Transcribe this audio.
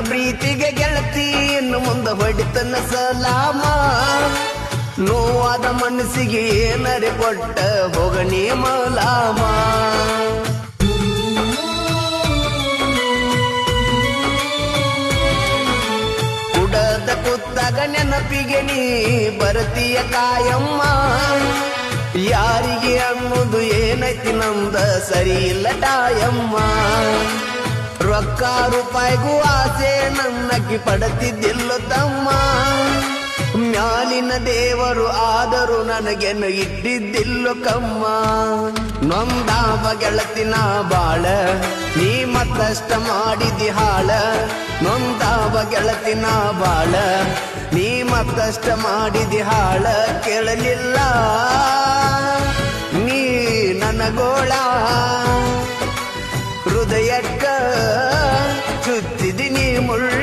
ಪ್ರೀತಿಗೆ ಗೆಳತಿ ಇನ್ನು ಮುಂದೆ ಹೊಡಿತನ ಸಲಾಮ ನೋವಾದ ಮನಸ್ಸಿಗೆ ಏನರೆ ಕೊಟ್ಟ ಹೋಗಣಿ ಮಲಾಮ ಕುಡದ ಕುತ್ತಾಗ ನೆನಪಿಗೆ ನೀ ಬರತೀಯ ಕಾಯಮ್ಮ ಯಾರಿಗೆ ಅನ್ನೋದು ಏನೈತಿ ನಮ್ದ ಸರಿ ಇಲ್ಲ ಟಾಯಮ್ಮ ರೊಕ್ಕ ರೂಪಾಯಿಗೂ ಆಸೆ ನನ್ನಕ್ಕೆ ಪಡತಿದ್ದಿಲ್ಲ ತಮ್ಮ ಮ್ಯಾಲಿನ ದೇವರು ಆದರೂ ನನಗೆನ್ನು ಇಟ್ಟಿದ್ದಿಲ್ಲ ಕಮ್ಮ ನೊಂದಾವ ಗೆಳತಿನ ಬಾಳ ನೀ ಮತ್ತಷ್ಟ ಮಾಡಿದಿ ಹಾಳ ನೊಂದಾವ ಗೆಳತಿನ ಬಾಳ ನೀ ಮತ್ತಷ್ಟ ಮಾಡಿದಿ ಹಾಳ ಕೇಳಲಿಲ್ಲ ನೀ ನನಗೋಳ ಹೃದಯಕ್ಕ ಚುತ್ತಿದಿ ನೀ ಮುಳ್ಳ